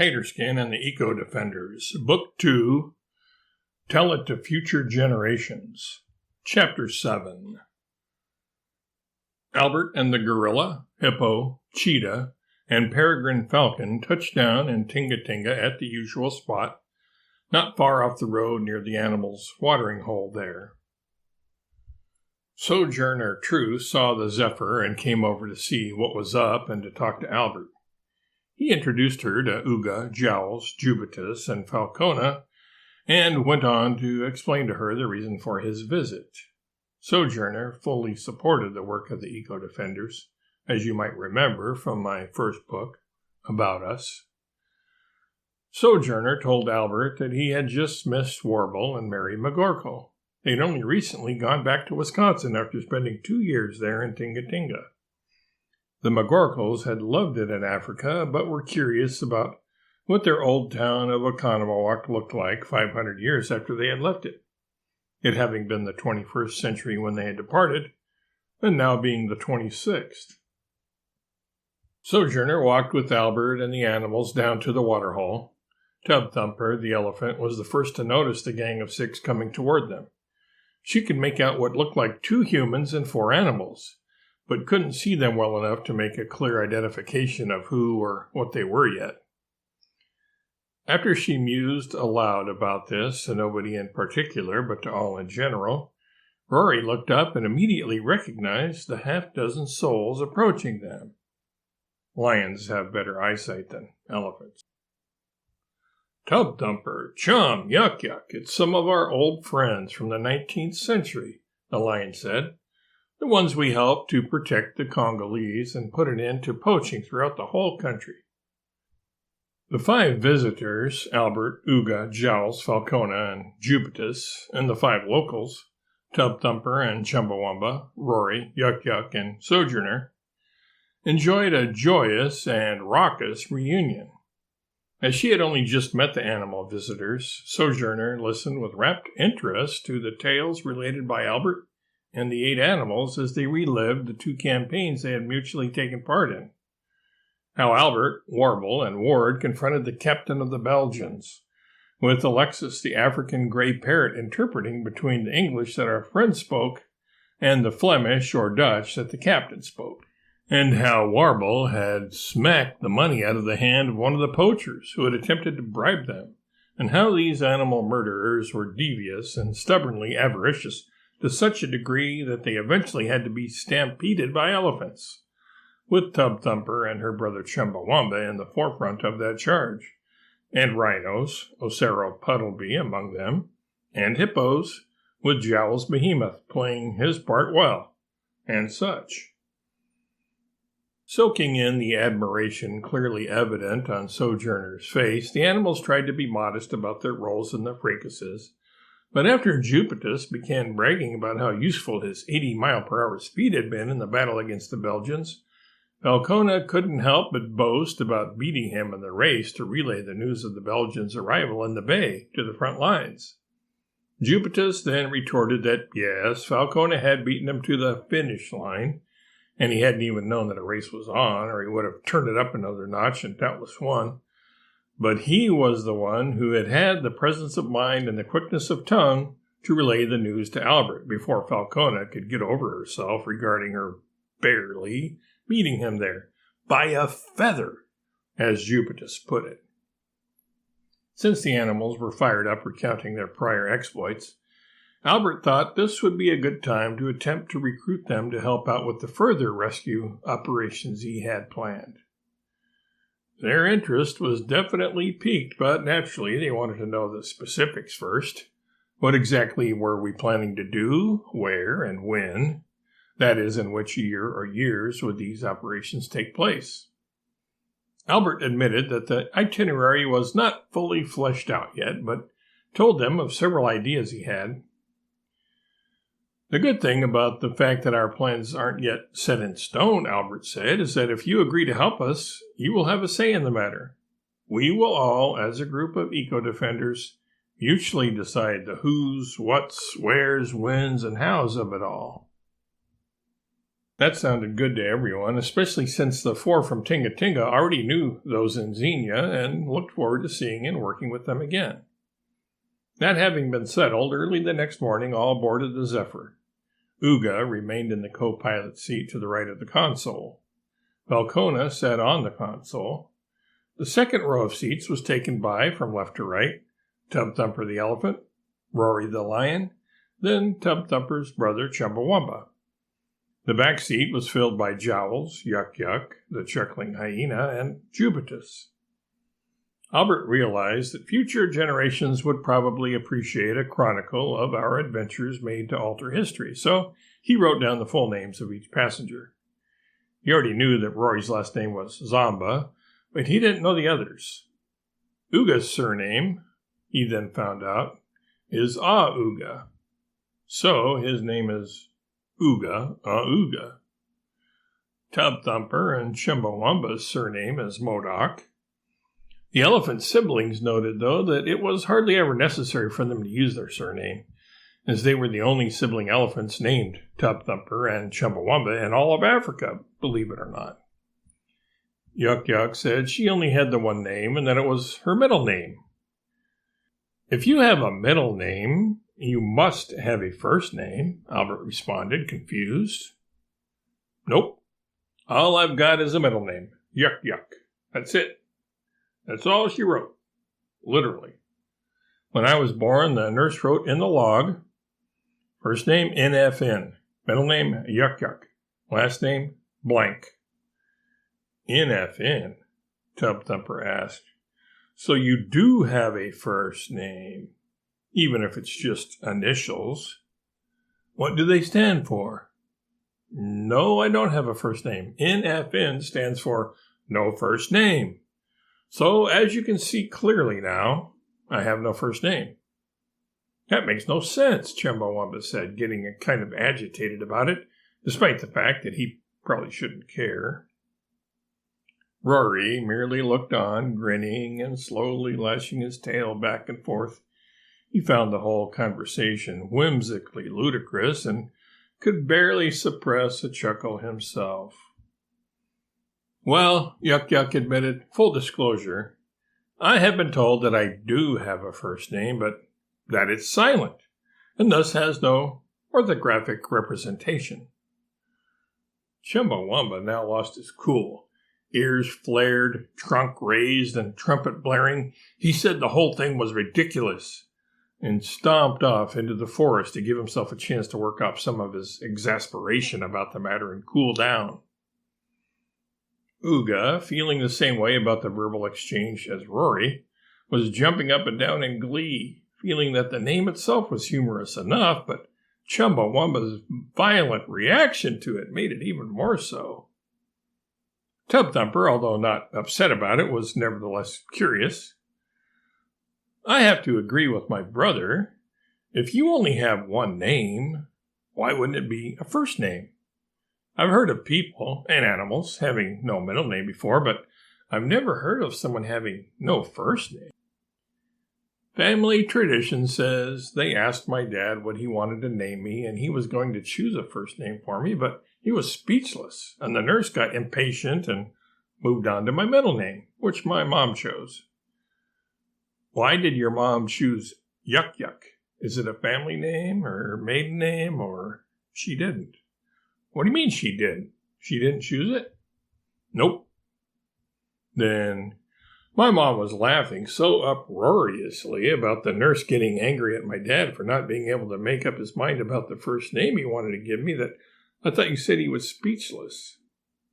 Taterskin and the Eco-Defenders, Book 2, Tell It to Future Generations, Chapter 7. Albert and the gorilla, hippo, cheetah, and peregrine falcon touched down in Tinga Tinga at the usual spot, not far off the road near the animals' watering hole there. Sojourner Truth saw the Zephyr and came over to see what was up and to talk to Albert. He introduced her to Uga, Jowls, Jubitus, and Falcona, and went on to explain to her the reason for his visit. Sojourner fully supported the work of the Eco-Defenders, as you might remember from my first book, About Us. Sojourner told Albert that he had just missed Warble and Mary McGorkle. They'd only recently gone back to Wisconsin after spending 2 years there in Tinga Tinga. The McGorkles had loved it in Africa, but were curious about what their old town of Oconomowoc looked like 500 years after they had left it, it having been the 21st century when they had departed, and now being the 26th. Sojourner walked with Albert and the animals down to the waterhole. Tub Thumper, the elephant, was the first to notice the gang of 6 coming toward them. She could make out what looked like 2 humans and 4 animals, but couldn't see them well enough to make a clear identification of who or what they were yet. After she mused aloud about this, to nobody in particular, but to all in general, Rory looked up and immediately recognized the half-dozen souls approaching them. Lions have better eyesight than elephants. Tub Thumper, Chum, Yuck Yuck, it's some of our old friends from the 19th century, the lion said. The ones we helped to protect the Congolese and put an end to poaching throughout the whole country. The 5 visitors, Albert, Uga, Jowls, Falcona, and Jubitus, and the 5 locals, Tub Thumper and Chumbawamba, Rory, Yuck Yuck, and Sojourner, enjoyed a joyous and raucous reunion. As she had only just met the animal visitors, Sojourner listened with rapt interest to the tales related by Albert and the 8 animals as they relived the 2 campaigns they had mutually taken part in. How Albert, Warble, and Ward confronted the captain of the Belgians, with Alexis the African grey parrot interpreting between the English that our friend spoke and the Flemish or Dutch that the captain spoke, and how Warble had smacked the money out of the hand of one of the poachers who had attempted to bribe them, and how these animal murderers were devious and stubbornly avaricious to such a degree that they eventually had to be stampeded by elephants, with Tub Thumper and her brother Chumbawamba in the forefront of that charge, and rhinos, Ocero Puddleby among them, and hippos, with Jowls Behemoth playing his part well, and such. Soaking in the admiration clearly evident on Sojourner's face, the animals tried to be modest about their roles in the fracases, but after Jubitus began bragging about how useful his 80-mile-per-hour speed had been in the battle against the Belgians, Falcona couldn't help but boast about beating him in the race to relay the news of the Belgians' arrival in the bay to the front lines. Jubitus then retorted that, yes, Falcona had beaten him to the finish line, and he hadn't even known that a race was on, or he would have turned it up another notch and doubtless won. But he was the one who had had the presence of mind and the quickness of tongue to relay the news to Albert before Falcona could get over herself regarding her barely beating him there, by a feather, as Jubitus put it. Since the animals were fired up recounting their prior exploits, Albert thought this would be a good time to attempt to recruit them to help out with the further rescue operations he had planned. Their interest was definitely piqued, but naturally they wanted to know the specifics first. What exactly were we planning to do, where, and when? That is, in which year or years would these operations take place? Albert admitted that the itinerary was not fully fleshed out yet, but told them of several ideas he had. The good thing about the fact that our plans aren't yet set in stone, Albert said, is that if you agree to help us, you will have a say in the matter. We will all, as a group of eco-defenders, mutually decide the who's, what's, where's, when's, and how's of it all. That sounded good to everyone, especially since the 4 from Tinga Tinga already knew those in Xenia and looked forward to seeing and working with them again. That having been settled, early the next morning all boarded the Zephyr. Uga remained in the co-pilot seat to the right of the console. Valcona sat on the console. The second row of seats was taken by, from left to right, Tub Thumper the elephant, Rory the lion, then Tub Thumper's brother Chumbawamba. The back seat was filled by Jowls, Yuck Yuck, the chuckling hyena, and Jubitus. Albert realized that future generations would probably appreciate a chronicle of our adventures made to alter history, so he wrote down the full names of each passenger. He already knew that Rory's last name was Zamba, but he didn't know the others. Uga's surname, he then found out, is Auga. So his name is Uga Auga. Tub Thumper and Chumbawamba's surname is Modoc. The elephant siblings noted, though, that it was hardly ever necessary for them to use their surname, as they were the only sibling elephants named Tub Thumper and Chumbawamba in all of Africa, believe it or not. Yuck Yuck said she only had the one name and that it was her middle name. If you have a middle name, you must have a first name, Albert responded, confused. Nope. All I've got is a middle name. Yuck Yuck. That's it. That's all she wrote. Literally. When I was born, the nurse wrote in the log, first name NFN, middle name Yuck Yuck, last name blank. NFN? Tub Thumper asked. So you do have a first name, even if it's just initials. What do they stand for? No, I don't have a first name. NFN stands for no first name. So, as you can see clearly now, I have no first name. That makes no sense, Chumbawamba said, getting kind of agitated about it, despite the fact that he probably shouldn't care. Rory merely looked on, grinning and slowly lashing his tail back and forth. He found the whole conversation whimsically ludicrous and could barely suppress a chuckle himself. Well, Yuck Yuck admitted, full disclosure, I have been told that I do have a first name, but that it's silent, and thus has no orthographic representation. Chumbawamba now lost his cool. Ears flared, trunk raised, and trumpet blaring. He said the whole thing was ridiculous, and stomped off into the forest to give himself a chance to work off some of his exasperation about the matter and cool down. Uga, feeling the same way about the verbal exchange as Rory, was jumping up and down in glee, feeling that the name itself was humorous enough, but Chumbawamba's violent reaction to it made it even more so. Tub Thumper, although not upset about it, was nevertheless curious. I have to agree with my brother. If you only have one name, why wouldn't it be a first name? I've heard of people and animals having no middle name before, but I've never heard of someone having no first name. Family tradition says they asked my dad what he wanted to name me, and he was going to choose a first name for me, but he was speechless, and the nurse got impatient and moved on to my middle name, which my mom chose. Why did your mom choose Yuck Yuck? Is it a family name or maiden name, or she didn't? What do you mean she did? She didn't choose it? Nope. Then my mom was laughing so uproariously about the nurse getting angry at my dad for not being able to make up his mind about the first name he wanted to give me that I thought you said he was speechless.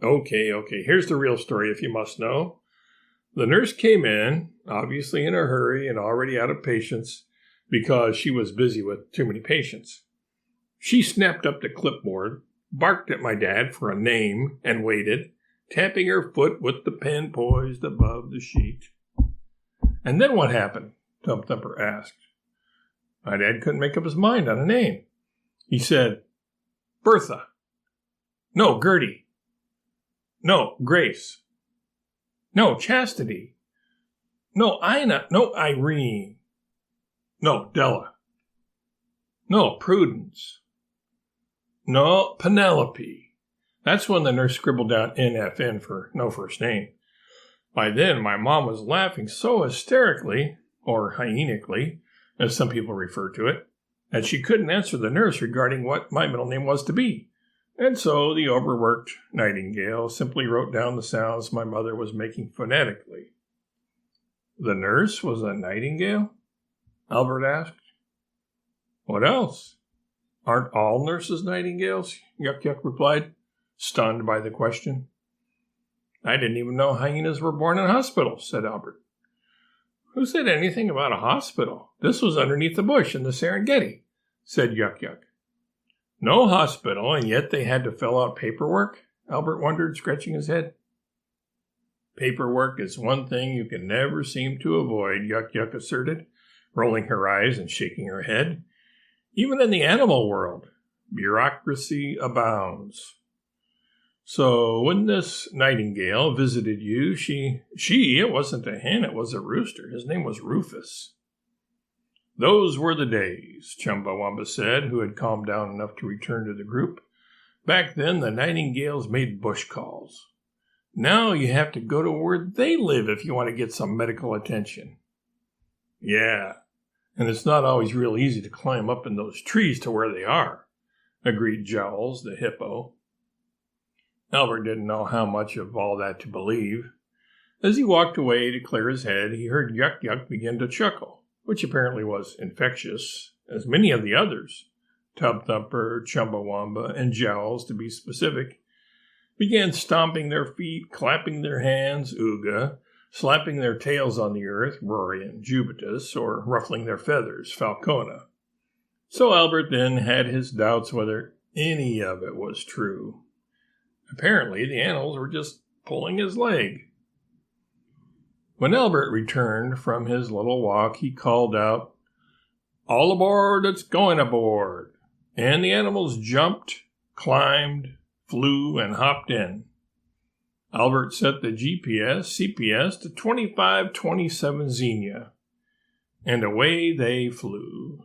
Okay, here's the real story if you must know. The nurse came in, obviously in a hurry and already out of patience, because she was busy with too many patients. She snapped up the clipboard, barked at my dad for a name, and waited, tapping her foot with the pen poised above the sheet. And then what happened? Tub Thumper asked. My dad couldn't make up his mind on a name. He said, Bertha. No, Gertie. No, Grace. No, Chastity. No, Ina. No, Irene. No, Della. No, Prudence. No, Penelope. That's when the nurse scribbled down NFN for no first name. By then, my mom was laughing so hysterically, or hyenically, as some people refer to it, that she couldn't answer the nurse regarding what my middle name was to be. And so the overworked Nightingale simply wrote down the sounds my mother was making phonetically. The nurse was a nightingale? Albert asked. What else? Aren't all nurses nightingales? Yuck Yuck replied, stunned by the question. I didn't even know hyenas were born in hospitals, said Albert. Who said anything about a hospital? This was underneath the bush in the Serengeti, said Yuck Yuck. No hospital, and yet they had to fill out paperwork? Albert wondered, scratching his head. Paperwork is one thing you can never seem to avoid, Yuck Yuck asserted, rolling her eyes and shaking her head. Even in the animal world, bureaucracy abounds. So when this nightingale visited you, it wasn't a hen, it was a rooster. His name was Rufus. Those were the days, Chumbawamba said, who had calmed down enough to return to the group. Back then, the nightingales made bush calls. Now you have to go to where they live if you want to get some medical attention. Yeah, and it's not always real easy to climb up in those trees to where they are, agreed Jowls, the hippo. Albert didn't know how much of all that to believe. As he walked away to clear his head, he heard Yuck Yuck begin to chuckle, which apparently was infectious, as many of the others, Tub Thumper, Chumbawamba, and Jowls, to be specific, began stomping their feet, clapping their hands, Ooga, slapping their tails on the earth, Rory and Jubatus, or ruffling their feathers, Falcona. So Albert then had his doubts whether any of it was true. Apparently, the animals were just pulling his leg. When Albert returned from his little walk, he called out, All aboard that's going aboard! And the animals jumped, climbed, flew, and hopped in. Albert set the CPS to 2527 Xenia, and away they flew.